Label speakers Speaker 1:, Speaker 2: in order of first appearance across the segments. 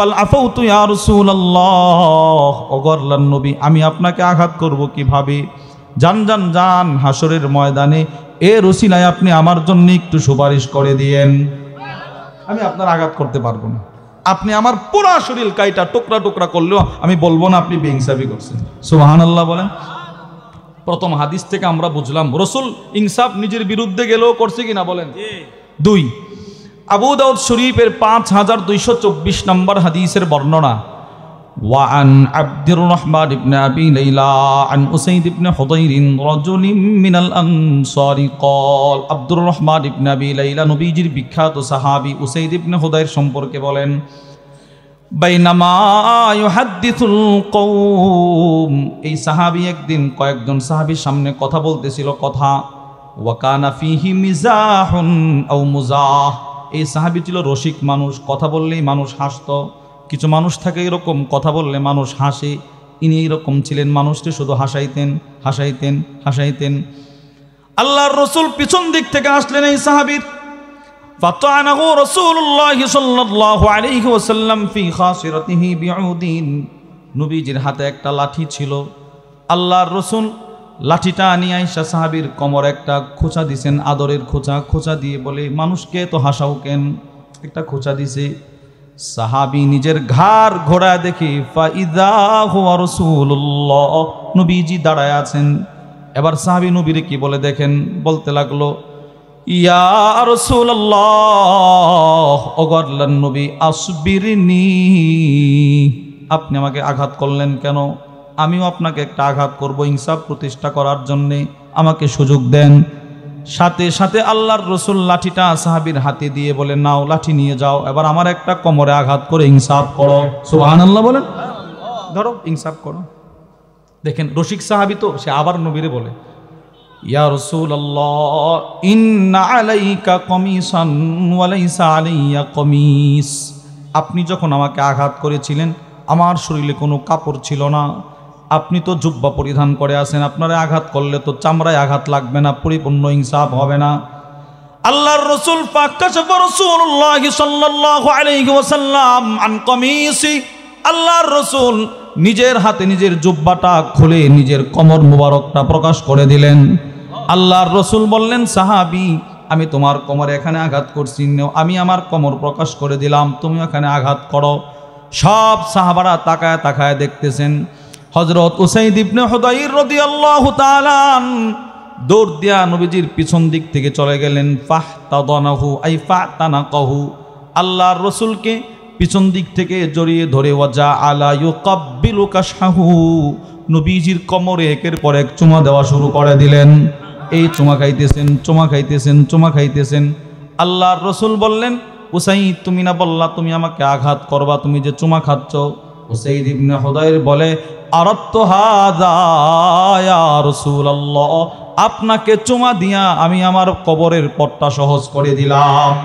Speaker 1: বাল আফাউতু ইয়া রাসূলুল্লাহ, ওগো আল্লাহর নবী আমি আপনাকে আঘাত করব কিভাবে? যান যান যান হাসরের ময়দানে এর ওসিলায় আপনি আমার জন্য একটু সুপারিশ করে দিয়েন। আমি আপনার আঘাত করতে পারবো না, আপনি আমার পুরা শরীর কাইটা টুকরা টুকরা করলেও আমি বলবো না আপনি বেইনসাফি করছেন। সুবহানাল্লাহ বলেন। প্রথম হাদিস থেকে আমরা বুঝলাম রাসূল ইনসাফ নিজের বিরুদ্ধে গেলেও করছে কিনা বলেন। দুই, আবু দাউদ শরীফের 5224 নম্বর হাদিসের বর্ণনা, وعن عبد الرحمن بن أبي ليلى عن أسيد بن حضير رجل من الأنصار قال, আব্দুর রহমান ইবনে আবি লাইলা নবীজির বিখ্যাত সাহাবী উসাইদ ইবনে হুদাইর সম্পর্কে বলেন, বাইনামা ইউহাদ্দিসুল কওম, এই সাহাবী একদিন কয়েকজন সাহাবীর সামনে কথা বলতেছিল কথা, ওয়া কানা ফিহি মিজাহুন আও মুজাহ, এই সাহাবী ছিল রসিক মানুষ, কথা বললেই মানুষ হাসতো। কিছু মানুষ থাকে এরকম কথা বললে মানুষ হাসে, ইনি এরকম ছিলেন, মানুষকে শুধু হাসাইতেন হাসাইতেন হাসাইতেন। আল্লাহর রাসূল পিছন দিক থেকে আসলেন এই সাহাবীর, ফাতানাহু রাসূলুল্লাহ সাল্লাল্লাহু আলাইহি ওয়াসাল্লাম ফি খাসিরাতিহি বিউদিন, নবীজির হাতে একটা লাঠি ছিল। আল্লাহর রাসূল লাঠিটা নিয়ে আয়েশা সাহাবীর কোমরে একটা খোঁচা দিয়েছেন, আদরের খোঁচা, খোঁচা দিয়ে বলে মানুষকে তো হাসাও কেন, একটা খোঁচা দিছে। সাহাবী নিজের ঘাড় ঘোরা দেখে ফাইদা হুয়া রাসূলুল্লাহ, নবীজি দাঁড়ায় আছেন। এবার সাহাবী নবীরে কি বলে দেখেন, বলতে লাগলো, ইয়া রাসূলুল্লাহ, ওগো আল্লাহর নবী, আসবিরনি, আপনি আমাকে আঘাত করলেন কেন? আমিও আপনাকে একটা আঘাত করব ইনসাফ প্রতিষ্ঠা করার জন্যে, আমাকে সুযোগ দেন। সাথে সাথে আল্লাহর রাসূল লাঠিটা সাহাবীর হাতে দিয়ে বলে, নাও লাঠি নিয়ে যাও, এবার আমার একটা কোমরে আঘাত করে ইনসাফ করো। সুবহানাল্লাহ বলেন। ধরো ইনসাফ করো। দেখেন রসিক সাহাবী তো, সে আবার নবীরে বলে, ইয়া রাসূলুল্লাহ ইন্না আলাইকা কমিসান ওয়া লাইসা আলাইয়া কমিস, আপনি যখন আমাকে আঘাত করেছিলেন আমার শরীরে কোনো কাপড় ছিল না, আপনি তো জুব্বা পরিধান করে আছেন, আপনারে আঘাত করলে তো চামড়ায় আঘাত লাগবে না, পরিপূর্ণ ইনসাফ হবে না। আল্লাহর রাসূল ফাকাশাফা রাসূলুল্লাহ সাল্লাল্লাহু আলাইহি ওয়াসাল্লাম আন কমিসি, আল্লাহর রাসূল নিজের হাতে নিজের জুব্বাটা খুলে নিজের কোমর মুবারকটা প্রকাশ করে দিলেন। আল্লাহর রাসূল বললেন, সাহাবী আমি তোমার কোমরে এখানে আঘাত করছি, আমি আমার কোমর প্রকাশ করে দিলাম, তুমি এখানে আঘাত করো। সব সাহাবারা তাকায় তাকায় দেখতেছেন। হযরত উসাইদ ইবনে হুদাইর রাদিয়াল্লাহু তাআলা দৌড় দিয়া নবীজির পিছন দিক থেকে চলে গেলেন। ফাহতাদানাহু আই ফাতানাকাহু, আল্লাহর রাসূলকে পিছন দিক থেকে জড়িয়ে ধরে ওয়াজা আলা ইউকাব্বিলু কাশহাহু, নবীজির কোমরে একের পর এক চুমা দেওয়া শুরু করে দিলেন। এই চুমা খাইতেছেন চুমা খাইতেছেন চুমা খাইতেছেন। আল্লাহর রাসূল বললেন, উসাইদ তুমি না বললা তুমি আমাকে আঘাত করবা, তুমি যে চুমা খাচ্ছ? উসাইদ ইবনে হুদাইর বলে, আরাদতু হাযা ইয়া রাসূলুল্লাহ, আপনাকে চুমা দিয়া আমি আমার কবরের পথটা সহজ করে দিলাম।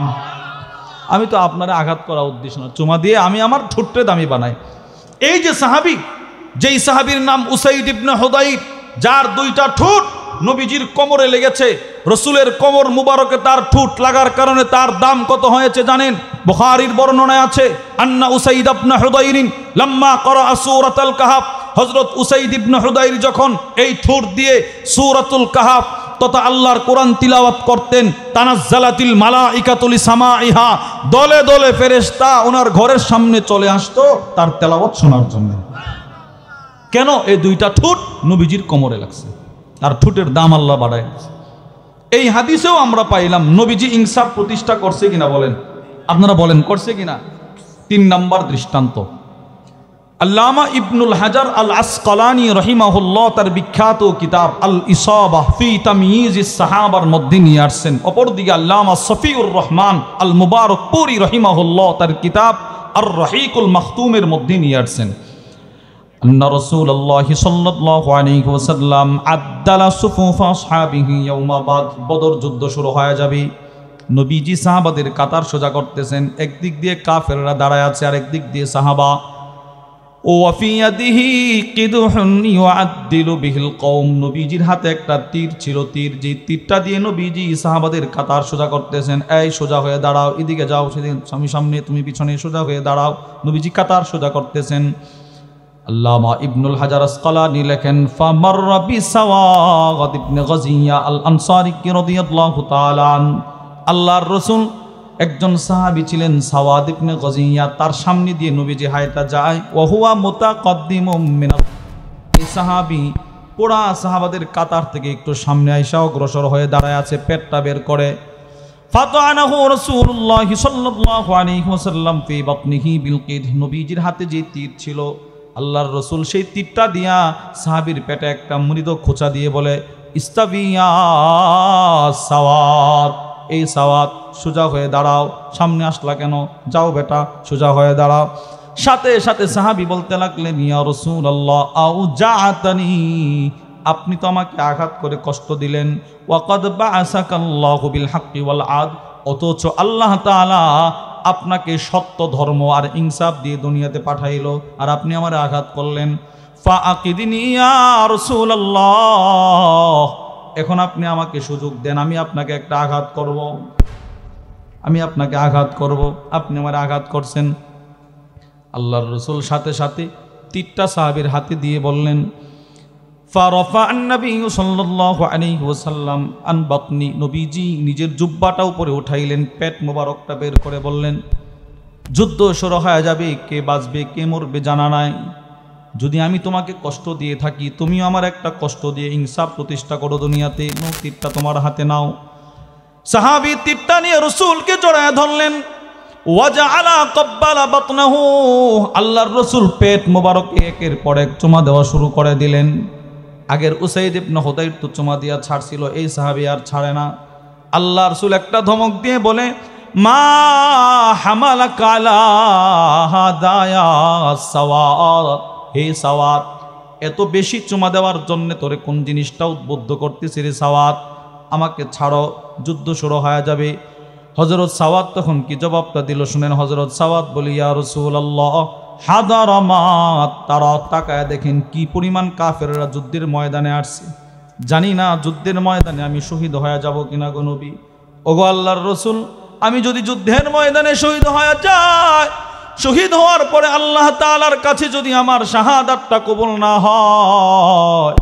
Speaker 1: আমি তো আপনারে আঘাত করা উদ্দেশ্য না, চুমা দিয়ে আমি আমার ঠোঁটে দামি বানাই। এই যে সাহাবী, যেই সাহাবীর নাম উসাইদ ইবনে হুদাইর, যার দুইটা ঠোঁট নবীজির কোমরে লেগেছে, রসুলের কোমর মুবারকে তার ঠোঁট লাগার কারণে তার দাম কত হয়েছে জানেন? বুখারীর বর্ণনায় আছে, আন্না উসাইদ ইবনে হুদাইর লাম্মা ক্বারা সূরাতুল কাহফ, হযরত উসাইদ ইবনে হুদাইর যখন এই ঠোঁট দিয়ে সূরাতুল কাহফ তথা আল্লাহর কোরআন তিলাওয়াত করতেন, তানাজ্জালাতিল মালাইকাতু লিসামাইহা, দলে দলে ফেরেশতা ওনার ঘরের সামনে চলে আসতো তার তেলাওয়াত শোনার জন্য। কেন? এই দুইটা ঠোঁট নবীজির কোমরে লাগছে, তার ঠোঁটের দাম আল্লাহ বাড়ায়। এই হাদিসেও আমরা পাইলাম নবীজি ইনসাফ প্রতিষ্ঠা করছে কিনা বলেন, আপনারা বলেন করছে কিনা? 3 নম্বর দৃষ্টান্ত, আল্লামা ইবনুল হাজার আল আসকালানি রহিমাহুল্লাহ তার বিখ্যাত কিতাব আল ইসাবাহ ফি তাময়িজিস সাহাবার মধ্যে নিয়ে আসছেন। অপরদিকে আল্লামা সফিউর রহমান আল মুবারকপুরি রহিমাহুল্লাহ তার কিতাব আর রহিকুল মাখতুমের মধ্যে নিয়ে আসছেন। আন্না রাসূলুল্লাহ সাল্লাল্লাহু আলাইহি ওয়াসাল্লাম আদ্দালা সুফুফ আসহাবিহি ইয়াউমা বদর যুদ্ধ শুরু হয়ে যাবে, নবীজি সাহাবাদের কাতার সোজা করতেছেন, একদিক দিয়ে কাফেররা দাঁড়ায় আছে আর একদিক দিয়ে সাহাবা। ওয়াফি ইয়াদিহি কিদহুন ইউআদ্দিলু বিহিল কওম, নবীজির হাতে একটা তীর ছিল, তীর, যে তীরটা দিয়ে নবীজি সাহাবাদের কাতার সোজা করতেছেন। এই সোজা হয়ে দাঁড়াও, এদিকে যাও, সেদিন আমি সামনে তুমি পিছনে, সোজা হয়ে দাঁড়াও। নবীজি কাতার সোজা করতেছেন। আল্লামা ইবনুল হাজার আসকালানী লেখেন, ফামাররা বিসাওয়াদ ইবনে গাজিয়া আল আনসারী রাদিয়াল্লাহু তাআলা আন, আল্লাহর রাসূল একজন সাহাবী ছিলেন সাওয়াদ ইবনে গাজিয়া, তার সামনে দিয়ে নবীজি হাইটা যায়। ওয়া হুয়া মুতাকাদ্দিমুম মিনাল, এই সাহাবী পুরা সাহাবাদের কাতার থেকে একটু সামনে আইসা অগ্রসর হয়ে দাঁড়ায় আছে, পেটটা বের করে। ফাতানাহু রাসূলুল্লাহ সাল্লাল্লাহু আলাইহি ওয়াসাল্লাম ফি বাতনিহি বিল কিদ, নবীজির হাতে যে তীর ছিল, আল্লাহর রাসূল সেই তীরটা দিয়া সাহাবীর পেটে একটা মৃদু খোঁচা দিয়ে বলে, ইস্তাবিয়া সাওয়াদ, এই সাওয়াদ সোজা হয়ে দাঁড়াও। সামনে আসলা কেন? যাও বেটা, সোজা হয়ে দাঁড়াও। সাথে সাথে সাহাবী বলতে লাগলেন, ইয়া রাসূলুল্লাহ আউজাআতানি, আপনি তো আমাকে আঘাত করে কষ্ট দিলেন। ওয়াকাদ বাআসাকাল্লাহু বিল হাক্কি ওয়াল আদ, অথচ আল্লাহ তাআলা আপনাকে সত্য ধর্ম আর ইনসাফ দিয়ে দুনিয়াতে পাঠাইলো, আর আপনি আমার আঘাত করলেন। ফাআকিদিনি ইয়া রাসূলুল্লাহ, এখন আপনি আমাকে সুযোগ দেন, আমি আপনাকে একটা আঘাত করব, আমি আপনাকে আঘাত করব। আপনি আমার আঘাত করছেন। আল্লাহর রাসূল সাথে সাথে তীরটা সাহাবীর হাতে দিয়ে বললেন, ফারাফা আন-নবী সাল্লাল্লাহু আলাইহি ওয়াসাল্লাম আন বাতনি, নবীজি নিজের জুব্বাটা উপরে উঠাইলেন, পেট মোবারকটা বের করে বললেন, যুদ্ধ শুরু হয়ে যাবে, কে বাঁচবে কে মরবে জানা নাই। যদি আমি তোমাকে কষ্ট দিয়ে থাকি, তুমিও আমার একটা কষ্ট দিয়ে ইনসাফ প্রতিষ্ঠা করো দুনিয়াতে। তীরটা তোমার হাতে নাও। সাহাবী তীরটা নিয়ে রাসূলকে জড়ায় ধরলেন। ওয়াজআলা ক্বাব্বালা বাতনাহু, আল্লাহর রাসূল পেট মোবারকে একের পর এক চুমা দেওয়া শুরু করে দিলেন। আগের উসাইদ ইবনে হুদাইর তো চুমা দিয়া ছাড়ছিল, এই সাহাবী আর ছাড়ে না। আল্লাহর রাসূল একটা ধমক দিয়ে বলে, মা হামালাকা আলা হাদায়া সাওয়াদ, হে সাওয়াদ, এত বেশি চুমা দেওয়ার জন্য তোরে কোন জিনিসটা উদ্বুদ্ধ করতেছে রে সাওয়াদ? আমাকে ছাড়ো, যুদ্ধ শুরু হয়ে যাবে। হযরত সাওয়াদ তখন কি জবাবটা দিল শুনেন। হযরত সাওয়াদ বলি, ইয়া রাসূলুল্লাহ হাদারামাত, তারা তাকায় দেখেন কি পরিমাণ কাফেররা যুদ্ধের ময়দানে আসছে। জানি না যুদ্ধের ময়দানে আমি শহীদ হয়ে যাব কিনা গো নবী। ওগো আল্লাহর রাসূল, আমি যদি যুদ্ধের ময়দানে শহীদ হয়ে যাই, শহীদ হওয়ার পরে আল্লাহ তাআলার কাছে যদি আমার শাহাদাতটা কবুল না হয়,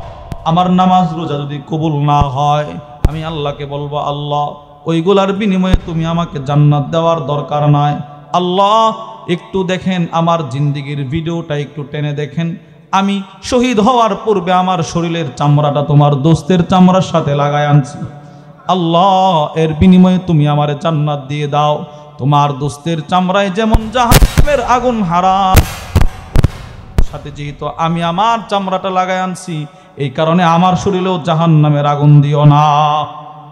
Speaker 1: আমার নামাজ রোজা যদি কবুল না হয়, আমি আল্লাহকে বলবো, আল্লাহ ওইগুলার বিনিময়ে তুমি আমাকে জান্নাত দেওয়ার দরকার নাই। আল্লাহ একটু দেখেন, আমার জিন্দেগির ভিডিওটা একটু টেনে দেখেন। আমি শহীদ হওয়ার পূর্বে আমার শরীরের চামড়াটা তোমার দোস্তের চামড়ার সাথে লাগায় আনছি। আল্লাহ এর বিনিময়ে তুমি আমারে জান্নাত দিয়ে দাও। তোমার দোস্তের চামড়ায় যেমন জাহান্নামের আগুন হারাম, সাথে যেহেতু আমি আমার চামড়াটা লাগায় আনছি, এই কারণে আমার শরীরেও জাহান্নামের আগুন দিও না।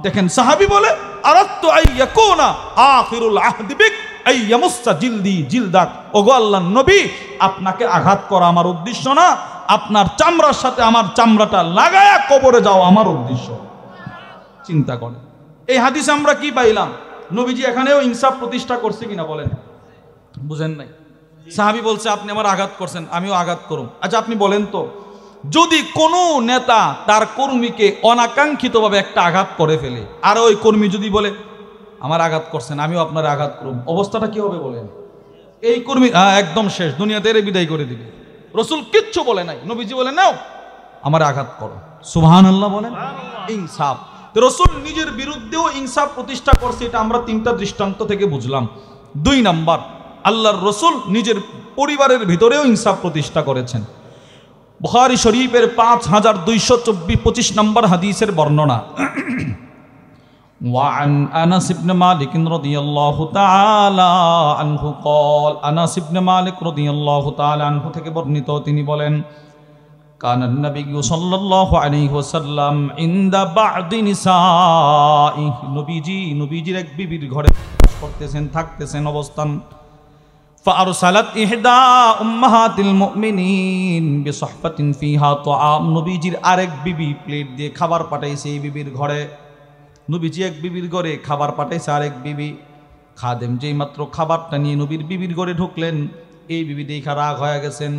Speaker 1: দেখেন সাহাবী বলে, আরাদতু আইয়াকুনা আখিরুল আহদি বিক আইয়ামুসা জিলদি জিলদাক, ওগো আল্লাহর নবী, আপনাকে আঘাত করা আমার উদ্দেশ্য না, আপনার চামড়ার সাথে আমার চামড়াটা লাগায়া কবরে যাও আমার উদ্দেশ্য। চিন্তা করেন, এই হাদিসে আমরা কি পাইলাম? নবীজি এখানেও ইনসাফ প্রতিষ্ঠা করছে কিনা বলেন? বুঝেন নাই? সাহাবী বলছে, আপনি আমার আঘাত করছেন, আমিও আঘাত করুম। আচ্ছা আপনি বলেন তো, যদি কোনো নেতা তার কর্মীকে অনাকাঙ্ক্ষিতভাবে একটা আঘাত করে ফেলে, আর ওই কর্মী যদি বলে, আমার আঘাত করছেন, আমিও আপনার আঘাত করুম, অবস্থাটা কি হবে বলেন? এই কর্মী একদম শেষ, দুনিয়াতে বিদায় করে দিবে। রাসূল কিচ্ছু বলে নাই, নবীজি বলে, নাও আমার আঘাত করো। সুবহানাল্লাহ বলেন। ইনসাফ, রাসূল নিজের বিরুদ্ধেও ইনসাফ প্রতিষ্ঠা করছে। এটা আমরা তিনটা দৃষ্টান্ত থেকে বুঝলাম। 2 নাম্বার, আল্লাহর রাসূল নিজের পরিবারের ভিতরেও ইনসাফ প্রতিষ্ঠা করেছেন। বুখারী শরীফের 5225 নম্বর হাদিসের বর্ণনা। وعن أنس بن مالك رضي الله تعالى عنه قال, আনাস ইবনে মালিক রাদিয়াল্লাহু তাআলা আনহু থেকে বর্ণিত, তিনি বলেন, কানা নবী সাল্লাল্লাহু আলাইহি ওয়াসাল্লাম ইনদা বা'দি নিসাই, নবীজির এক বিবির ঘরে করতেছেন, থাকতেছেন অবস্থান। ফারসালাত ইহদা উম্মাহাতিল মুমিনিন বিসহফাতিন ফিহা তুআম, নবীজির আরেক বিবি প্লেট দিয়ে খাবার পাঠাইছে এই বিবির ঘরে। নবীজি এক বিবির ঘরে খাবার পাঠাইছে আরেক বিবি। খাদেম যেই মাত্র খাবারটা নিয়ে নবীর বিবির ঘরে ঢুকলেন, এই বিবি দেখা রাগ হয়ে গেছেন।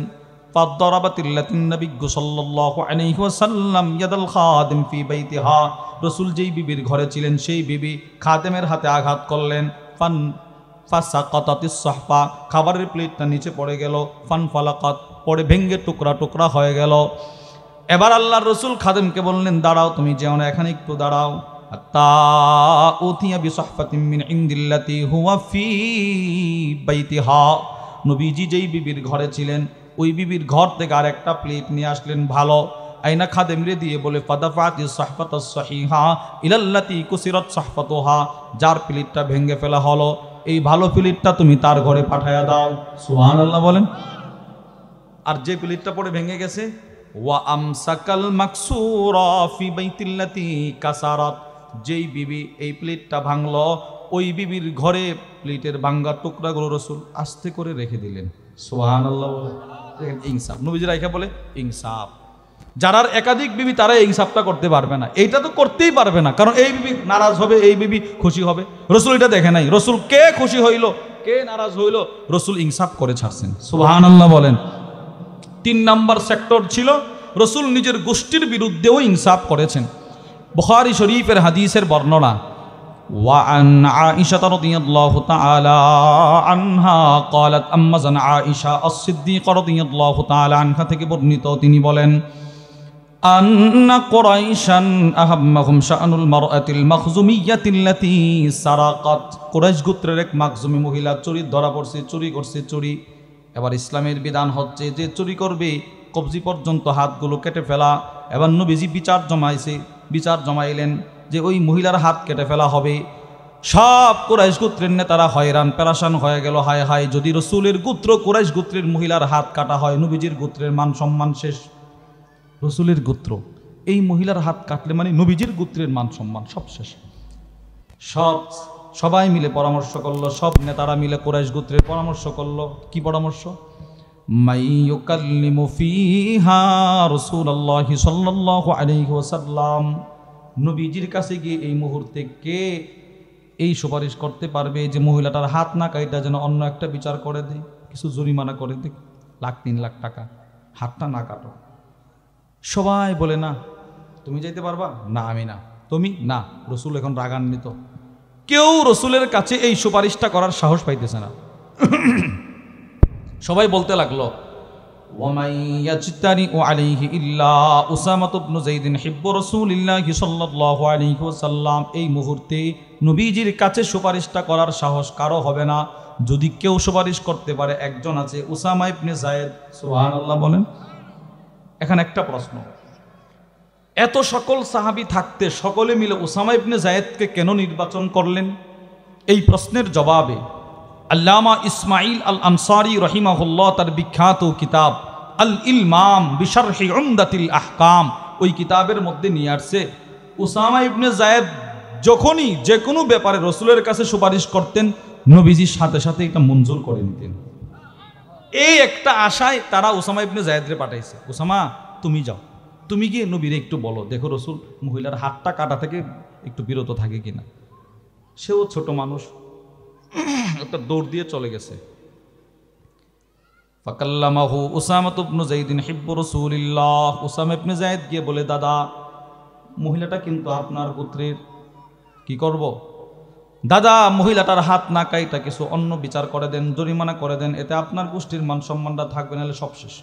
Speaker 1: ফাদরাবাতিল্লাতিন নবী সাল্লাল্লাহু আলাইহি ওয়াসাল্লাম ইয়াদাল খাদিম ফি বাইতিহা, রাসূল যেই বিবির ঘরে ছিলেন সেই বিবি খাদেমের হাতে আঘাত করলেন। ফাসাকাতাতিস সাহফা, খাবারের প্লেটটা নিচে পড়ে গেল। ফানফালাকাত, পড়ে ভেঙ্গে টুকরা টুকরা হয়ে গেল। এবার আল্লাহর রাসূল খাদেমকে বললেন, দাঁড়াও, তুমি যেও না, এখানে একটু দাঁড়াও। হাত্তা উতিয়া বিসাহফাতিন মিন ইনদিল্লাতি হুয়া ফি বাইতিহা, নবীজি যেই বিবির ঘরে ছিলেন ওই বিবির ঘর থেকে আরেকটা প্লেট নিয়ে আসলেন ভালো। আইনা খাদেমরে দিয়ে বলে, ফাদাফাতিস সাহফাতাস সহিহা ইলাল্লাতি কুসিরাত সাহফাতুহা, যার প্লেটটা ভেঙে ফেলা হলো এই ভালো প্লেটটা তুমি তার ঘরে পাঠায়া দাও। সুবহানাল্লাহ বলেন। আর যে প্লেটটা পড়ে ভেঙে গেছে, ওয়া আমসাকাল মাকসুরা ফি বাইতিল্লাতি কাসারাত, যেই বিবি এই প্লেটটা ভাঙলো ওই বিবির ঘরে প্লেটের ভাঙ্গা টুকরাগুলো রাসূল আস্তে করে রেখে দিলেন। সুবহানাল্লাহ। ইনসাফ, নবীজি রাইখা বলে ইনসাফ। যারার একাধিক বিবি তারা ইনসাফটা করতে পারবে না, এইটা তো করতেই পারবে না, কারণ এই বিবি নারাজ হবে, এই বিবি খুশি হবে। রাসূল এটা দেখে নাই, রাসূল কে খুশি হইল কে নারাজ হইল রাসূল ইনসাফ করে ছাড়ছেন। সুবহানাল্লাহ বলেন। 3 নাম্বার সেক্টর ছিল রাসূল নিজের গোষ্ঠীর বিরুদ্ধেও ইনসাফ করেছেন। বুখারী শরীফের হাদিসের বর্ণনা, وعن عائشة رضي الله تعالى عنها قالت أمزن عائشة الصديقة رضي الله تعالى عنها থেকে বর্ণিত, তিনি বলেন, أن قريشا أهمهم شأن المرأة المخزومية التي سرقت, কুরাইশ গোত্রের এক মাখজুমি মহিলা চুরি ধরা পড়ছে, চুরি করছে চুরি। এবার ইসলামের বিধান হচ্ছে যে চুরি করবে কবজি পর্যন্ত হাতগুলো কেটে ফেলা। এবার নবীজি বিচার জমাইলেন যে ওই মহিলার হাত কেটে ফেলা হবে। সব কুরাইশ গোত্রের নেতারা হয়রান পেরাশান হয়ে গেল, হায় হায়, যদি রসুলের গোত্র কুরাইশ গোত্রের মহিলার হাত কাটা হয় নবীজির গোত্রের মান সম্মান শেষ। রসুলের গোত্র এই মহিলার হাত কাটলে মানে নবীজির গোত্রের মান সম্মান সব শেষ। সবাই মিলে পরামর্শ করলো, সব নেতারা মিলে কুরাইশ গোত্রের পরামর্শ করলো। কি পরামর্শ? মাইয়ুকাল্লিমু ফিহা রাসূলুল্লাহি সাল্লাল্লাহু আলাইহি ওয়াসাল্লাম, নবীজির কাছে গিয়ে এই মুহূর্তে কে এই সুপারিশ করতে পারবে যে মহিলাটার হাত না কাইটা যেন অন্য একটা বিচার করে দেয়, কিছু জরিমানা করে দেয়, 1,00,000 3 লাখ টাকা, হাতটা না কাটো। সবাই বলে, না তুমি যাইতে পারবা না, আমি না, তুমি না। রসুল এখন রাগান্বিত, কেউ রসুলের কাছে এই সুপারিশটা করার সাহস পাইতেছে না। সবাই বলতে লাগলো, এই মুহূর্তে নবীজির কাছে সুপারিশটা করার সাহস কারো হবে না। যদি কেউ সুপারিশ করতে পারে একজন আছে, উসামা ইবনে যায়েদ। সুবহানাল্লাহ বলেন। এখন একটা প্রশ্ন, এত সকল সাহাবী থাকতে সকলে মিলে উসামা ইবনে যায়েদকে কেন নির্বাচন করলেন? এই প্রশ্নের জবাবে আল্লামা ইসমাইল আল আনসারী রহিমাহুল্লাহ তার বিখ্যাত কিতাব আল ইলমাম বিশরহি উমদাতিল আহকাম, ওই কিতাবের মধ্যে নিয়ে আসছে উসামা ইবনে যায়েদ যখনই যে কোনো ব্যাপারে রসুলের কাছে সুপারিশ করতেন নবীজির সাথে সাথে এটা মঞ্জুর করে নিতেন। এই একটা আশায় তারা উসামা ইবনে যায়েদরে পাঠাইছে, উসামা তুমি যাও, তুমি গিয়ে নবীরে একটু বলো, দেখো রসুল মহিলার হাতটা কাটা থেকে একটু বিরত থাকে কিনা। সেও ছোট মানুষ, একটা দৌড় দিয়ে চলে গেছে। ফাকাল্লামাহু উসামা ইবনে যায়েদ হিব্বু রাসূলিল্লাহ, উসামা ইবনে যায়েদ গিয়ে বলে, দাদা মহিলাটা কিন্তু আপনার গোত্রের, কি করব? দাদা মহিলাটার হাত না কাইটা কিছু অন্য বিচার করে দেন, জরিমানা করে দেন, এতে আপনার গোষ্ঠীর মান সম্মানটা থাকবে, নাহলে সব শেষ।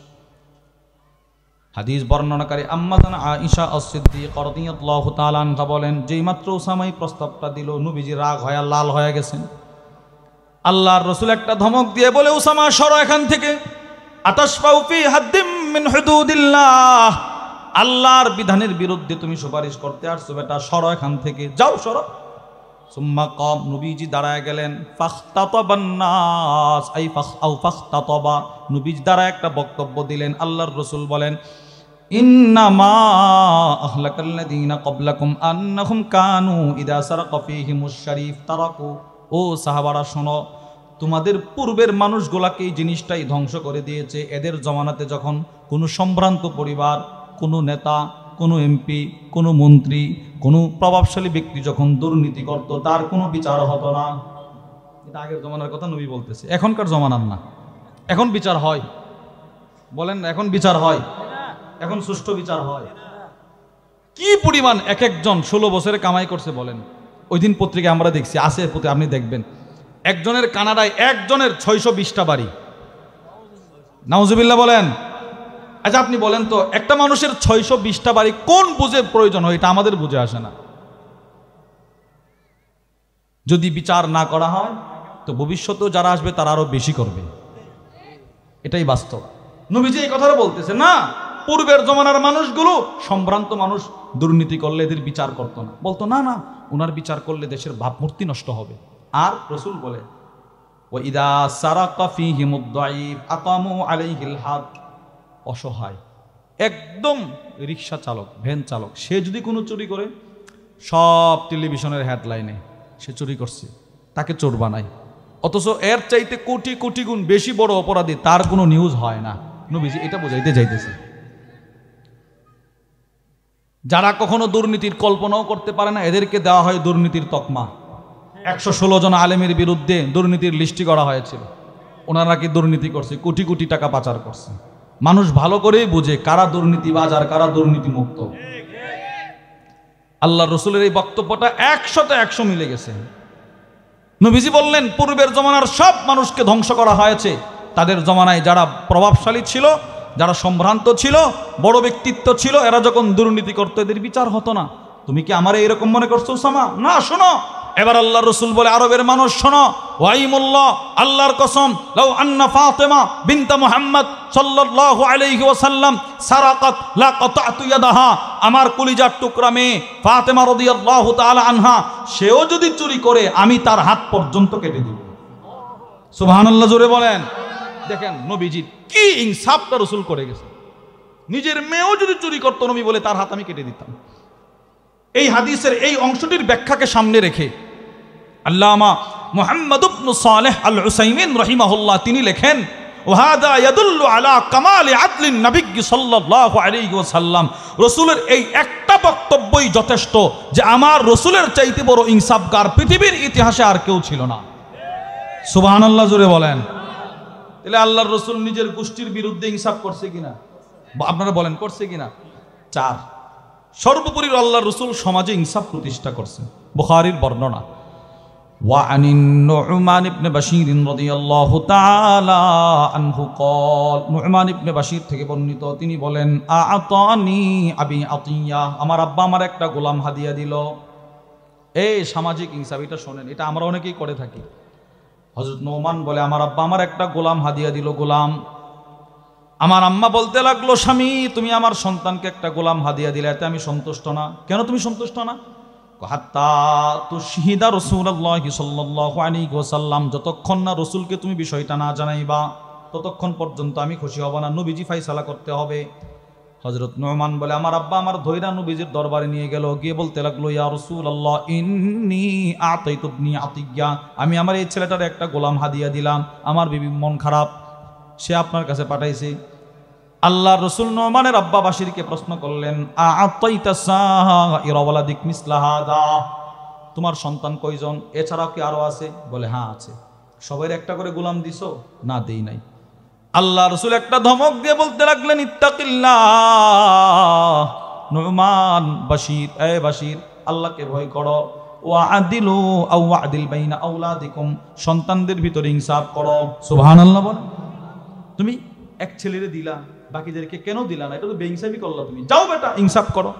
Speaker 1: হাদিস বর্ণনাকারী আম্মা জানা আয়েশা আস-সিদ্দিকা রাদিয়াল্লাহু তাআলা আনহা বলেন, যেই মাত্র উসামাই প্রস্তাবটা দিল নবীজি রাগ হয়ে লাল হয়ে গেছেন। আল্লাহর রাসূল একটা ধমক দিয়ে বলে, উসামা সরো এখান থেকে, আতাশফাউ ফি হাদ্দিম মিন হুদুদিল্লাহ, আল্লাহর বিধানের বিরুদ্ধে তুমি সুপারিশ করতে আসছো বেটা, সরো এখান থেকে, যাও সরো। সুম্মা কাম, নবীজি দাঁড়ায় গেলেন। ফাখতাতাবান নাস আই ফাখতাতাবা, নবীজি দাঁড়ায় একটা বক্তব্য দিলেন। আল্লাহর রাসূল বলেন, ইন্নামা আহলাকাল্লাযীনা ক্বাবলাকুম আন্নাহুম কানু ইযা সারাকা ফীহিমুশ শরীফ তারাকু, ও সাহাবারা শোনো, তোমাদের পূর্বের মানুষগুলাকে এই জিনিসটাই ধ্বংস করে দিয়েছে। এদের জমানাতে যখন কোনো সম্ভ্রান্ত পরিবার, কোনো নেতা, কোনো এমপি, কোনো মন্ত্রী, কোনো প্রভাবশালী ব্যক্তি যখন দুর্নীতি করত তার কোনো বিচার হতো না। এটা আগের জমানার কথা নবী বলতেছে, এখনকার জমানার না। এখন বিচার হয়। বলেন এখন বিচার হয়? এখন সুষ্ঠু বিচার হয়? কি পরিমাণ এক একজন 16 বছরে কামাই করছে বলেন। ওই দিন পত্রিকায় আমরা দেখছি, আছে প্রতি, আপনি দেখবেন একজনের কানাডায় একজনের 620টা বাড়ি। নাউজুবিল্লাহ বলেন। আচ্ছা আপনি বলেন তো, একটা মানুষের 620টা বাড়ি কোন বুঝে প্রয়োজন হয়? এটা আমাদের বুঝে আসে না। যদি বিচার না করা হয় তো ভবিষ্যতেও যারা আসবে তারা আরো বেশি করবে, এটাই বাস্তব। নবীজি এই কথাটা বলতেছে না, পূর্বের জমানার মানুষগুলো সম্ভ্রান্ত মানুষ দুর্নীতি করলে এদের বিচার করতো না, বলতো না না উনার বিচার করলে দেশের ভাবমূর্তি নষ্ট হবে। আর রাসূল বলে ওয়াইদা সারাকা ফীহিমুদ দাঈফ আকামু আলাইহিল হাদ, অসহায় একদম রিকশা চালক, ভ্যান চালক, সে যদি কোনো চুরি করে সব টেলিভিশনের হেডলাইনে সে চুরি করছে, তাকে চোর বানায়। অথচ এর চাইতে কোটি কোটি গুণ বেশি বড় অপরাধী, তার কোনো নিউজ হয় না। নবীজি এটা বোঝাইতে চাইতেছে। যারা কখনো দুর্নীতির কল্পনাও করতে পারে না এদেরকে দেওয়া হয় দুর্নীতির তকমা। 116 জন আলেমের বিরুদ্ধে দুর্নীতির লিস্টি করা হয়েছিল। ওনারা কি দুর্নীতি করছে, কোটি কোটি টাকা পাচার করছে। মানুষ ভালো করেই বুঝে কারা দুর্নীতিবাজ আর কারা দুর্নীতি মুক্ত। আল্লাহ রসুলের এই বক্তব্যটা 100তে 100 মিলে গেছে। নবীজি বললেন পূর্বের জমানার সব মানুষকে ধ্বংস করা হয়েছে, তাদের জমানায় যারা প্রভাবশালী ছিল, যারা সম্ভ্রান্ত ছিল, বড় ব্যক্তিত্ব ছিল, এরা যখন দুর্নীতি করতো এদের বিচার হতো না। তুমি কি আমারে এরকম মনে করছো উসামা? না, শোনো। এবার আল্লাহ রসুল বলে আরবের মানুষ শোনো, ওয়াইমুল্লাহ, আল্লাহর কসম, লাউ আন্না ফাতেমা বিনতে মুহাম্মদ সাল্লাল্লাহু আলাইহি ওয়াসাল্লাম সারাকাত লা কাতাতু ইয়াদাহা, আমার কলিজার টুকরা মেয়ে ফাতেমা রাদিয়াল্লাহু তাআলা আনহা, সেও যদি চুরি করে আমি তার হাত পর্যন্ত কেটে দিব। সুবহানাল্লাহ, জোরে বলেন। দেখেন নবীজি কি ইনসাফটা রসুল করে গেছে। নিজের মেয়েও যদি চুরি করতো নবী বলে তার হাত আমি কেটে দিতাম। এই হাদিসের এই অংশটির ব্যাখ্যাকে সামনে রেখে আল্লামা মুহাম্মদ ইবনে সালেহ আল উসাইমিন রাহিমাহুল্লাহ তিনি লেখেন, ওয়াহাদা ইয়াদুল্লু আলা কামালি আদলিন নবী সাল্লাল্লাহু আলাইহি ওয়াসাল্লাম, রাসূলের এই একটা বক্তব্যই যথেষ্ট যে আমার রাসূলের চাইতে বড় ইনসাফগার পৃথিবীর ইতিহাসে আর কেউ ছিল না। সুবহানাল্লাহ, জোরে বলেন। তাহলে আল্লাহর রসুল নিজের গোষ্ঠীর বিরুদ্ধে ইনসাফ করছে কিনা? আপনারা বলেন করছে কিনা? 4, সর্বোপরি আল্লাহর রসুল সমাজে ইনসাফ প্রতিষ্ঠা করছেন। বুখারীর বর্ণনা, ওয়া আনিন নু'মান ইবনে বাশীর রাদিয়াল্লাহু তাআলা আনহু قال, নু'মান ইবনে বাশীর থেকে বর্ণিত, তিনি বলেন আ'তানি আবি আতিয়া, আমার আব্বা আমার একটা গোলাম হাদিয়া দিল। এই সামাজিক ইনসাফ, এটা শোনেন, এটা আমরা অনেকেই করে থাকি। হযরত নু'মান বলে আমার আব্বা আমার একটা গোলাম হাদিয়া দিল। গোলাম, আমার আম্মা বলতে লাগলো, স্বামী তুমি আমার সন্তানকে একটা গোলাম হাদিয়া দিলে, এতে আমি সন্তুষ্ট না। কেন তুমি সন্তুষ্ট না? হাত্তা তুশহিদা রাসূলুল্লাহি সাল্লাল্লাহু আলাইহি ওয়াসাল্লাম, যতক্ষণ না রাসূলকে তুমি বিষয়টা না জানাইবা ততক্ষণ পর্যন্ত আমি খুশি হব না, নবীজি ফায়সালা করতে হবে। হযরত নু'মান বলে আমার আব্বা আমার ধৈরা নবীজির দরবারে নিয়ে গেল, গিয়ে বলতে লাগলো, ইয়া রাসূলুল্লাহ ইন্নী আতাইতু ইবনি আতিয়া, আমি আমার এই ছেলেটার একটা গোলাম হাদিয়া দিলাম, আমার বিবি মন খারাপ, সে আপনার কাছে পাঠাইছে। আল্লাহ রসুল নু'মানের আব্বা বাশিরকে প্রশ্ন করলেন, আ'তাইতা সাইরা ওয়ালাদিক মিসলা হাদা, তোমার সন্তান কয়জন? এছাড়াও কি আরো আছে? বলে হ্যাঁ আছে। সবাই একটা করে গোলাম দিছো? না, দেই নাই। আল্লাহ রসুল একটা ধমক দিয়ে বলতে লাগলেন, ইত্তাকিল্লাহ নু'মান, বাশির, এ বাশির, আল্লাহকে ভয় করো। ওয়া আদিলু আও আদিল বাইনা আওলাদিকুম, সন্তানদের ভিতরে ইনসাফ করো। সুবহানাল্লাহ বলে। তুমি এক ছেলেরে দিলা, বাকিদেরকে কেন দিলা না? এটা তো বেইনসাফি করলা তুমি, যাও বেটা ইনসাফ করো।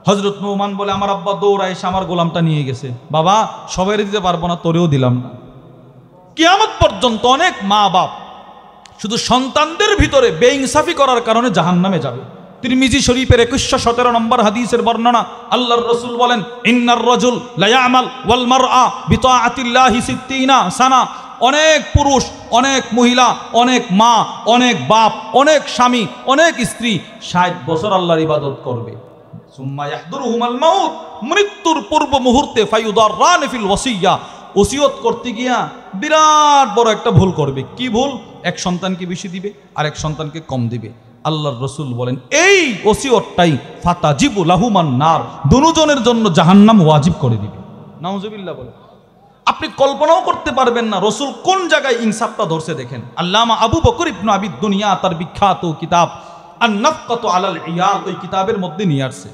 Speaker 1: হযরত নু'মান বলে আমার আব্বা দৌড়ায় এসে আমার গোলামটা নিয়ে গেছে। বাবা সবাইরে দিতে পারবো না, তোরেও দিলাম না। কিয়ামত পর্যন্ত অনেক মা বাপ শুধু সন্তানদের ভিতরে বেইনসাফি করার কারণে জাহান্নামে যাবে। তিরমিজি শরীফের 2117 নম্বর হাদিসের বর্ণনা, আল্লাহর রাসূল বলেন, ইন্নার রাজুল লা ইয়ামাল ওয়াল মারআ বিতাআতিল্লাহি 60 সানা, অনেক পুরুষ, অনেক মহিলা, অনেক মা, অনেক বাপ, অনেক স্বামী, অনেক স্ত্রী 60 বছর আল্লাহর ইবাদত করবে। সুম্মা ইয়াহদুরুহুমাল মাউত, মৃত্যুর পূর্ব মুহূর্তে ফায়ুদাররান ফিল ওয়াসিয়্যা, ওসিয়ত করতে গিয়া বিরাট বড় একটা ভুল করবে। কি ভুল? এক সন্তানকে বেশি দিবে আর এক সন্তানকে কম দিবে। আল্লাহর রাসূল বলেন এই ওসিয়তটাই ফাতাজিবু লাহুমান নার, দুজনের জন্য জাহান্নাম ওয়াজিব করে দিবে। নাউজুবিল্লাহ বলে। আপনি কল্পনাও করতে পারবেন না রসুল কোন জায়গায় ইনসাফটা ধরছে। দেখেন আল্লামা আবু বকর ইবনে আবি দুনিয়া তার বিখ্যাত কিতাব আন-নাফকাতু আলাল ইয়াল, ওই কিতাবের মধ্যে নিয়ে আসছে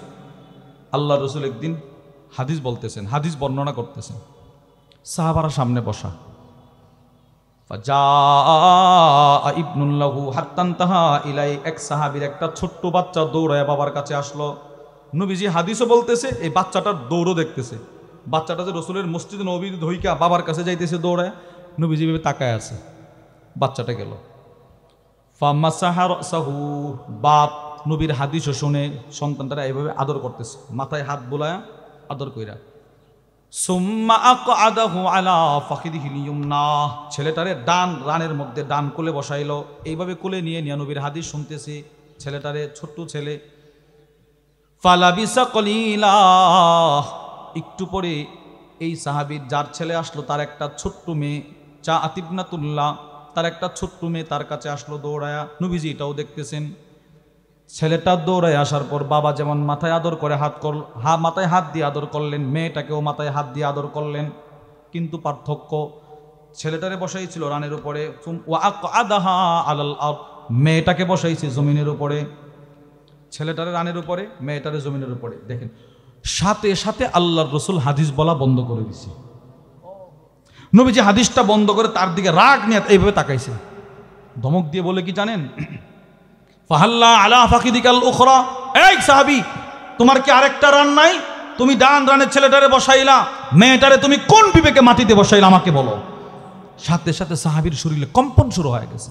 Speaker 1: আল্লাহ রসুল একদিন হাদিস বলতেছেন, হাদিস বর্ণনা করতেছেন, সাহাবারা সামনে বসা, ইবনুল্লাহু হাত্তান্তাহা ইলাই, এক সাহাবীর একটা ছোট্ট বাচ্চা দৌড়ায় বাবার কাছে আসলো। নবীজি হাদিসও বলতেছে, এই বাচ্চাটার দৌড়ও দেখতেছে। বাচ্চাটা যে রসুলের মসজিদ নববীর ধইকা বাবার কাছে যাইতেছে দৌড়ায়, নবীজি ভাবে তাকায় আছে। বাচ্চাটা গেল, ফামাসাহা রাসাহু, বাপ নবীর হাদিসও শুনে সন্তানটারা এইভাবে আদর করতেছে, মাথায় হাত বুলায়া আদর কইরা। সুম্মা আকআদাহু আলা ফাখিদিহিল ইয়ুমনা, ছেলেটারে ডান রানের মধ্যে ডান কোলে বসাইলো, এইভাবে কোলে নিয়ে নবীর হাদিস শুনতেছে ছেলেটারে, ছোট্ট ছেলে। ফালাবিসা কলিলা, একটু পরে এই সাহাবীর যার ছেলে আসলো তার একটা ছোট্ট মেয়ে, চা আতিবনাতুল্লাহ, তার একটা ছোট্ট মেয়ে তার কাছে আসলো দৌড়ায়া। নবীজি এটাও দেখতেছেন। ছেলেটা দৌড়ায় আসার পর বাবা যেমন মাথায় আদর করে মাথায় হাত দিয়ে আদর করলেন, মেয়েটাকেও মাথায় হাত দিয়ে আদর করলেন। কিন্তু পার্থক্য, ছেলেটারে বসাইছিল রানের উপরে, মেয়েটাকে বসাইছে জমিনের উপরে। ছেলেটারে রানের উপরে, মেয়েটারে জমিনের উপরে। দেখেন সাথে সাথে আল্লাহর রসুল হাদিস বলা বন্ধ করে দিছে। নবীজি হাদিসটা বন্ধ করে তার দিকে রাগ নিয়ে এইভাবে তাকাইছে, ধমক দিয়ে বলে কি জানেন, ফাহাল্লা আলা ফাকিদিকাল উখরা, এই সাহাবী তোমার কি আরেকটা রান নাই? তুমি ডান রানের ছেলেটারে বসাইলা, মেয়েটারে তুমি কোন বিবেকে মাটিতে বসাইলা আমাকে বলো। সাথে সাথে সাহাবীর শরীরে কম্পন শুরু হয়ে গেছে।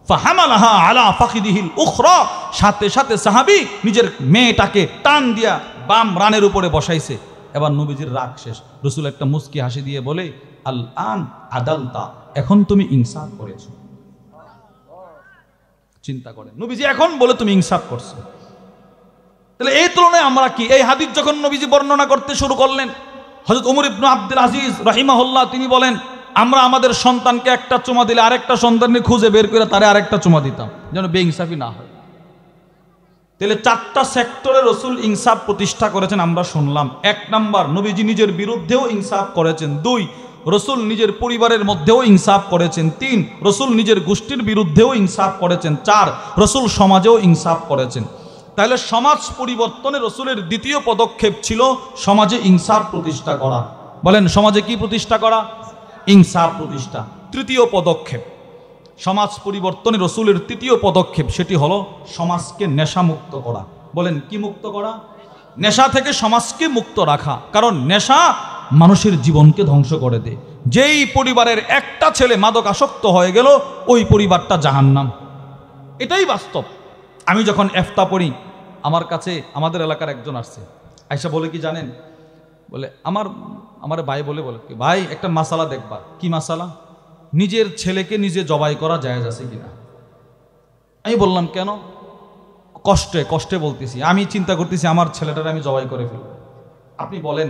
Speaker 1: ফাহামালাহা আলা ফাকিদিহিল উখরা, সাথে সাথে সাহাবী নিজের মেয়েটাকে টান দিয়া বাম রানের উপরে বসাইছে। এবার নবীজির রাগ শেষ। রাসূল একটা মুস্কি হাসি দিয়ে বলে, আল আন আদালতা, এখন তুমি ইনসাফ করেছো। চিন্তা করেন, নবীজি এখন বলে তুমি ইনসাফ করছো। তাহলে এই তুলনায় আমরা কি? এই হাদিস যখন নবীজি বর্ণনা করতে শুরু করলেন, হযরত ওমর ইবনে আব্দুল আজিজ রাহিমাহুল্লাহ তিনি বলেন, আমরা আমাদের সন্তানকে একটা চুমা দিলে আরেকটা সন্তানকে খুঁজে বের করে তারে আরেকটা চুমা দিতাম, যেন বেইনসাফি না হয়। তাহলে চারটা সেক্টরে রসুল ইনসাফ প্রতিষ্ঠা করেছেন আমরা শুনলাম। 1 নাম্বার, নবীজি নিজের বিরুদ্ধেও ইনসাফ করেছেন। 2, রসুল নিজের পরিবারের মধ্যেও ইনসাফ করেছেন। 3, রসুল নিজের গোষ্ঠীর বিরুদ্ধেও ইনসাফ করেছেন। 4, রসুল সমাজেও ইনসাফ করেছেন। তাহলে সমাজ পরিবর্তনে রসুলের দ্বিতীয় পদক্ষেপ ছিল সমাজে ইনসাফ প্রতিষ্ঠা করা। বলেন সমাজে কি প্রতিষ্ঠা করা? ইনসাফ প্রতিষ্ঠা। তৃতীয় পদক্ষেপ সমাজ পরিবর্তনে রসুলের তৃতীয় পদক্ষেপ, সেটি হলো সমাজকে নেশামুক্ত করা। বলেন কি মুক্ত করা? নেশা থেকে সমাজকে মুক্ত রাখা। কারণ নেশা মানুষের জীবনকে ধ্বংস করে দেয়। যেই পরিবারের একটা ছেলে মাদকাসক্ত হয়ে গেল, ওই পরিবারটা জাহান্নাম। এটাই বাস্তব। আমি যখন ইফতা পড়ি, আমার কাছে আমাদের এলাকার একজন আসছে, আয়সা বলে কি জানেন, বলে আমার ভাই বলে ভাই একটা মাসালা দেখবা। কি মাসালা? নিজের ছেলেকে নিজে জবাই করা জায়েজ আছে কিনা। আমি বললাম কেন? কষ্টে বলতেছি, আমি চিন্তা করতেছি আমার ছেলেটারে আমি জবাই করে ফেলব। আপনি বলেন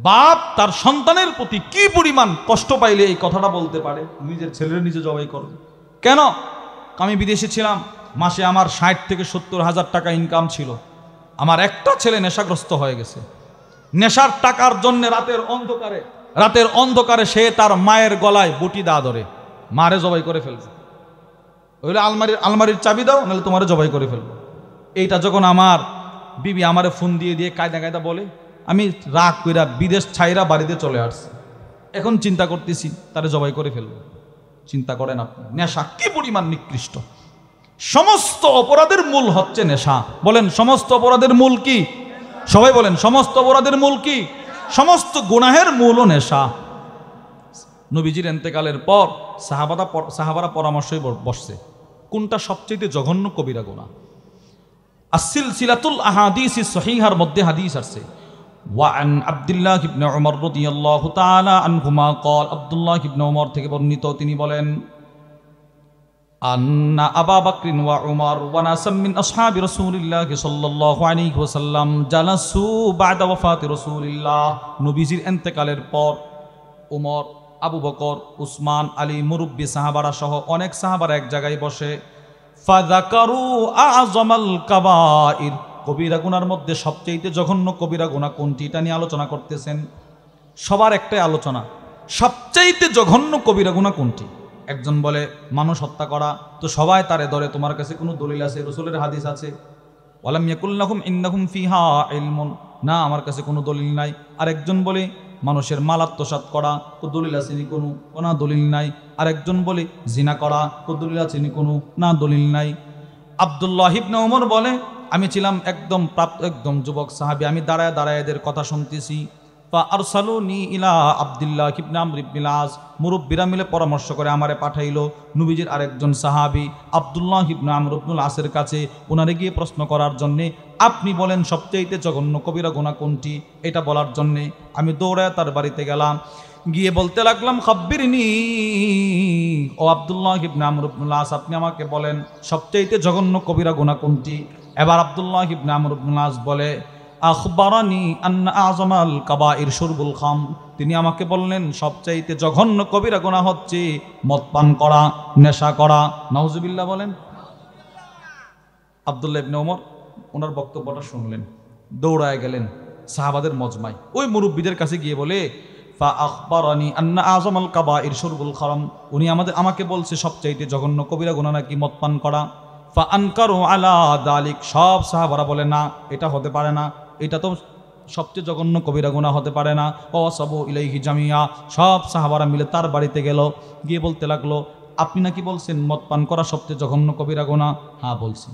Speaker 1: বাপ তার সন্তানের প্রতি কি পরিমাণ কষ্ট পাইলে এই কথাটা বলতে পারে, নিজের ছেলের নিজে জবাই করবে? কেন? আমি বিদেশে ছিলাম, মাসে আমার 60 থেকে 70 হাজার টাকা ইনকাম ছিল। আমার একটা ছেলে নেশাগ্রস্ত হয়ে গেছে। নেশার টাকার জন্য রাতের অন্ধকারে সে তার মায়ের গলায় বটি দা ধরে মারে জবাই করে ফেলবে। ওইলে আলমারির চাবি দাও, নাহলে তোমারে জবাই করে ফেলবো। এইটা যখন আমার বিবি আমারে ফোন দিয়ে কায়দা বলে, আমি রাগ কইরা বিদেশ ছাইরা বাড়িতে চলে আসছি। এখন চিন্তা করতেছি তারে জবাই করে ফেলবো। চিন্তা করেন আপনি, নেশা কি পরিমাণ নিকৃষ্ট। সমস্ত অপরাধের মূল হচ্ছে নেশা। বলেন সমস্ত অপরাধের মূল কি? সবাই বলেন সমস্ত অপরাধের মূল কি? সমস্ত গুনাহের মূলও নেশা। নবীজির ইন্তেকালের পর সাহাবারা পরামর্শই বসছে কোনটা সবচেয়ে জঘন্য কবিরা গুনাহ। সিলসিলাতুল আহাদিস সহিহার মধ্যে হাদিস আছে, ওয়ান আব্দুল্লাহ ইবনে উমর রাদিয়াল্লাহু তাআলা আনহুমা قال আব্দুল্লাহ ইবনে উমর থেকে বর্ণিত, তিনি বলেন, আন্না আবু বকর ওয়া উমর ওয়া নাসাম মিন আসহাবি রাসূলিল্লাহ সাল্লাল্লাহু আলাইহি ওয়াসাল্লাম জালাসু বাদা ওয়াফাতি রাসূলিল্লাহ। নবীজির ইন্তেকালের পর উমর, আবু বকর, উসমান, আলী, মুরব্বী সাহাবারা সহ অনেক সাহাবারা এক জায়গায় বসে ফাযাকারু আযমাল কাবাইর, কবিরা গুনার মধ্যে সবচেয়ে জঘন্য কবিরা গুনাহ কোনটি, এটা নিয়ে আলোচনা করতেছেন। সবার একটাই আলোচনা, সবচাইতে জঘন্য কবিরা গুনাহ কোনটি? একজন বলে মানুষ হত্যা করা, তো সবাই তারে ধরে, তোমার কাছে কোনো দলিল আছে? রাসূলের হাদিস আছে? ওয়ালাম ইয়াকুল লাহুম ইন্নাকুম ফিহা ইলমুন, না আমার কাছে কোনো দলিল নাই। আর একজন বলে মানুষের মাল আত্মসাৎ করা, তো দলিল আছে নি কোনো? না দলিল নাই। আর একজন বলে জিনা করা, তো দলিল আছে নি কোনো? না দলিল নাই। আব্দুল্লাহ ইবনে ওমর বলে আমি ছিলাম একদম যুবক সাহাবী, আমি দাঁড়ায় দাঁড়ায় এদের কথা শুনতেছি। ফা আরসালুনি ইলা আব্দুল্লাহ ইবনে আমর ইবনে আস, মুরব্বিরা মিলে পরামর্শ করে আমারে পাঠাইলো নবীজির আরেকজন সাহাবী আব্দুল্লাহ ইবনে আমর ইবনে আসের কাছে, ওনারে গিয়ে প্রশ্ন করার জন্যে, আপনি বলেন সবচেয়ে জঘন্য কবিরা গুনাহ কোনটি, এটা বলার জন্যে। আমি দৌড়ায় তার বাড়িতে গেলাম, গিয়ে বলতে লাগলাম খাব্বিরনি, ও আব্দুল্লাহ ইবনে আমর ইবনে আস, আপনি আমাকে বলেন সবচেয়ে জঘন্য কবিরা গুনাহ কোনটি। এবার আব্দুল্লাহ ইবনে আমর ইবনে আস বলে আখবারানি আন্না আযমাল কাবাইর শুরবুল খাম, তিনি আমাকে বললেন সবচাইতে জঘন্য কবিরা গুনাহ হচ্ছে মদ পান করা, নেশা করা। নাউজুবিল্লাহ বলেন। আব্দুল্লাহ ইবনে ওমর ওনার বক্তব্যটা শুনলেন, দৌড়ায় গেলেন সাহাবাদের মজমায়, ওই মুরব্বীদের কাছে গিয়ে বলে ফা আখবারানি আন্না আযমাল কাবাইর শুরবুল খাম, উনি আমাকে বলছে সবচাইতে জঘন্য কবিরা গুনাহ নাকি মদ পান করা। ফা আনকারু আলা দালিক, সব সাহাবারা বলে না এটা হতে পারে না, এটা তো সবচেয়ে জঘন্য কবিরা গুনাহ হতে পারে না। ওয়াসাবু ইলাইহি জামিয়া, সব সাহাবারা মিলে তার বাড়িতে গেল, গিয়ে বলতে লাগলো আপনি নাকি বলছেন মদ পান করা সবচেয়ে জঘন্য কবিরা গুনাহ? হ্যাঁ বলছি।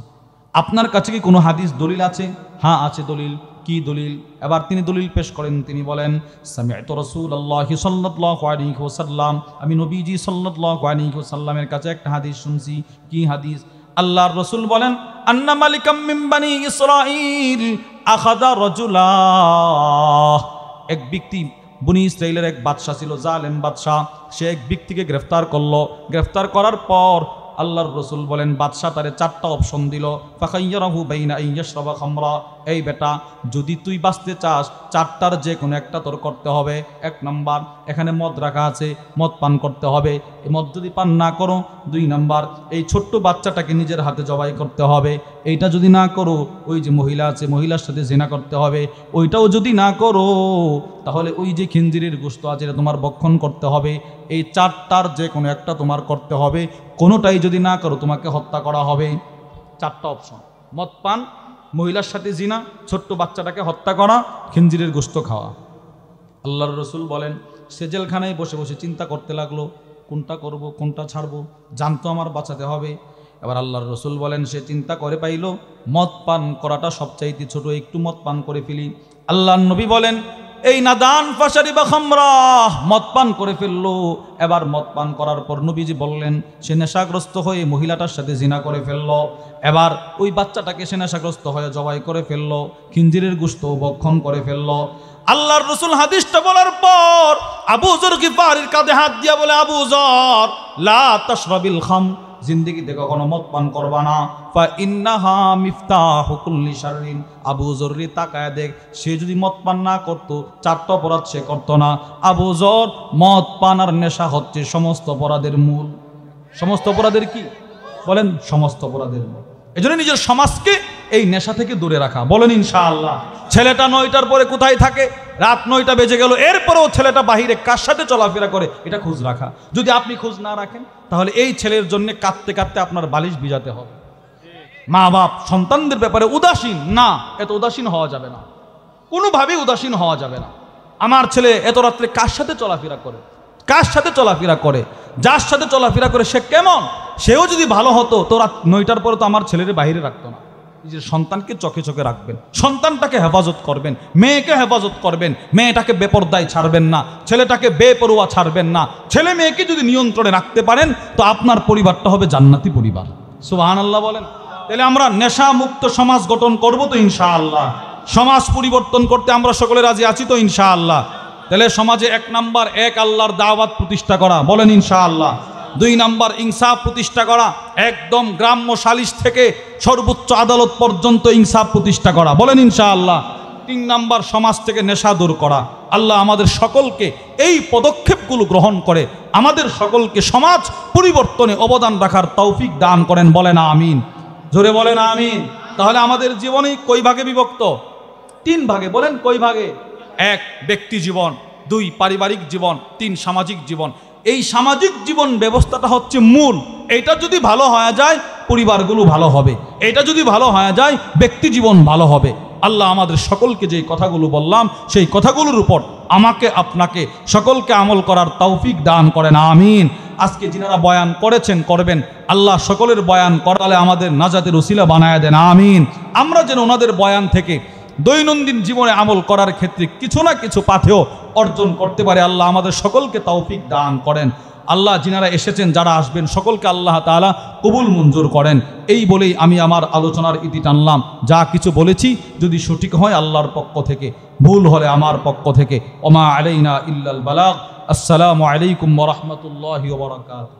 Speaker 1: আপনার কাছে কি কোনো হাদিস দলিল আছে? হ্যাঁ আছে দলিল। কি দলিল? এবার তিনি দলিল পেশ করেন, তিনি বলেন সামি'তু রাসূলুল্লাহি সাল্লাল্লাহু আলাইহি ওয়াসাল্লাম, আমি নবীজি সাল্লাল্লাহু আলাইহি ওয়াসাল্লামের কাছে একটা হাদিস শুনছি। কি হাদিস? আল্লাহর রাসূল বলেন আন্না মালিকাম মিন বানি ইসরাঈল আখাযা রাজুলা, এক ব্যক্তি, বনি ইসরাইলের এক বাদশা ছিল, জালেম বাদশা, সে এক ব্যক্তিকে গ্রেফতার করলো। গ্রেফতার করার পর আল্লাহর রাসূল বলেন বাদশা তারে চারটা অপশন দিল, ফাখাইয়ারাহু বাইনা আন ইয়াশরাবা খামরা, এই বেটা যদি তুই বাঁচতে চাস চারটার যে কোনো একটা তোর করতে হবে। এক নাম্বার, এখানে মদ রাখা আছে, মদ পান করতে হবে, এই মদ যদি পান না করো। দুই নাম্বার, এই ছোট্ট বাচ্চাটাকে নিজের হাতে জবাই করতে হবে, এইটা যদি না করো ওই যে মহিলা আছে মহিলার সাথে জিনা করতে হবে, ওইটাও যদি না করো তাহলে ওই যে খিনজিরের গোশত আছে এটা তোমার ভক্ষণ করতে হবে। এই চারটার যে কোনো একটা তোমার করতে হবে, কোনোটাই যদি না করো তোমাকে হত্যা করা হবে। চারটা অপশন, মদ পান, মহিলার সাথে জিনা, ছোট্ট বাচ্চাটাকে হত্যা করা, খিনজিরের গোশত খাওয়া। আল্লাহর রাসূল বলেন সে জেলখানায় বসে বসে চিন্তা করতে লাগলো কোনটা করব কোনটা ছাড়বো, জানতো আমার বাঁচাতে হবে। এবার আল্লাহর রাসূল বলেন সে চিন্তা করে পাইল মদ পান করাটা সবচাইতে ছোট, একটু মদ পান করে ফেলি। আল্লাহর নবী বলেন এই নাদান ফাশারিবা খামরা, মদ পান করে ফেললো। এবার মদ পান করার পর নবীজি বললেন সে নেশাগ্রস্ত হয়ে মহিলাটার সাথে জিনা করে ফেললো। এবার ওই বাচ্চাটাকে সে নেশাগ্রস্ত হয়ে জবাই করে ফেললো, খিনজিরের গোশত ভক্ষণ করে ফেললো। আল্লাহর রাসূল হাদিসটা বলার পর আবু যর গিফারির কাঁধে হাত দিয়া বলে আবু যর লা তাশরাবিল খাম, জিন্দেগিতে কখনো মদ পান করবা না। ফা ইন্নাহা মিফতাহু কুল্লি শাররিন, আবু যর রে তাকায় দেখ, সে যদি মদ পান না করতো চারটা অপরাধ সে করতো না। আবু যর, মদ পান আর নেশা হচ্ছে সমস্ত অপরাধের মূল। সমস্ত অপরাধের কি বলেন? সমস্ত অপরাধের মূল। এজন্য নিজের সমাজকে এই নেশা থেকে দূরে রাখা, বলেন ইনশাআল্লাহ। ছেলেটা 9টার পরে কোথায় থাকে? রাত 9টা বেজে গেল, এরপরেও ছেলেটা বাহিরে কার সাথে চলাফেরা করে এটা খোঁজ রাখা। যদি আপনি খোঁজ না রাখেন তাহলে এই ছেলের জন্য কাঁদতে কাঁদতে আপনার বালিশ ভিজাতে হবে। মা বাপ সন্তানদের ব্যাপারে উদাসীন না, এত উদাসীন হওয়া যাবে না, কোনোভাবেই উদাসীন হওয়া যাবে না। আমার ছেলে এত রাত্রে কার সাথে চলাফেরা করে, কার সাথে চলাফেরা করে, যার সাথে চলাফেরা করে সে কেমন, সেও যদি ভালো হতো তো রাত 9টার পরে তো আমার ছেলের বাইরে রাখতো না। নিজের সন্তানকে চোখে চোখে রাখবেন, সন্তানটাকে হেফাজত করবেন, মেয়েকে হেফাজত করবেন, মেয়েটাকে বেপরদায় ছাড়বেন না, ছেলেটাকে বেপরোয়া ছাড়বেন না। ছেলে মেয়েকে যদি নিয়ন্ত্রণে রাখতে পারেন তো আপনার পরিবারটা হবে জান্নাতি পরিবার। সুবহানাল্লাহ বলেন। তাহলে আমরা নেশা মুক্ত সমাজ গঠন করব তো ইনশাআল্লাহ। সমাজ পরিবর্তন করতে আমরা সকলে রাজি আছি তো ইনশাআল্লাহ। তাহলে সমাজে 1 নাম্বার আল্লাহর দাওয়াত প্রতিষ্ঠা করা, বলেন ইনশাআল্লাহ। 2 নাম্বার ইনসাফ প্রতিষ্ঠা করা, একদম গ্রাম্য সালিশ থেকে সর্বোচ্চ আদালত পর্যন্ত ইনসাফ প্রতিষ্ঠা করা, বলেন ইনশাআল্লাহ। 3 নাম্বার সমাজ থেকে নেশা দূর করা। আল্লাহ আমাদের সকলকে এই পদক্ষেপগুলো গ্রহণ করে আমাদের সকলকে সমাজ পরিবর্তনে অবদান রাখার তৌফিক দান করেন, বলেন আমিন। জোরে বলেন আমিন। তাহলে আমাদের জীবনে কই ভাগে বিভক্ত? 3 ভাগে, বলেন কই ভাগে? 1 ব্যক্তি জীবন, 2 পারিবারিক জীবন, 3 সামাজিক জীবন। এই সামাজিক জীবন ব্যবস্থাটা হচ্ছে মূল। এটা যদি ভালো হয়ে যায় পরিবারগুলো ভালো হবে, এটা যদি ভালো হয়ে যায় ব্যক্তি জীবন ভালো হবে। আল্লাহ আমাদের সকলকে যেই কথাগুলো বললাম সেই কথাগুলোর উপর আমাকে আপনাকে সকলকে আমল করার তৌফিক দান করেন, আমিন। আজকে যিনারা বয়ান করেছেন করবেন, আল্লাহ সকলের বয়ান করালে আমাদের নাজাতের উসিলা বানায় দেন, আমিন। আমরা যেন ওনাদের বয়ান থেকে দৈনন্দিন জীবনে আমল করার ক্ষেত্রে কিছু না কিছু পাথেয় অর্জন করতে পারে, আল্লাহ আমাদের সকলকে তৌফিক দান করেন। আল্লাহ যিনারা এসেছেন যারা আসবেন সকলকে আল্লাহ তাআলা কবুল মঞ্জুর করেন। এই বলেই আমি আমার আলোচনার ইতি টানলাম। যা কিছু বলেছি যদি সঠিক হয় আল্লাহর পক্ষ থেকে, ভুল হলে আমার পক্ষ থেকে। ওমা আলাইনা ইল্লাল বালাগ। আসসালামু আলাইকুম ওয়া রাহমাতুল্লাহি ওয়া বারাকাতুহু।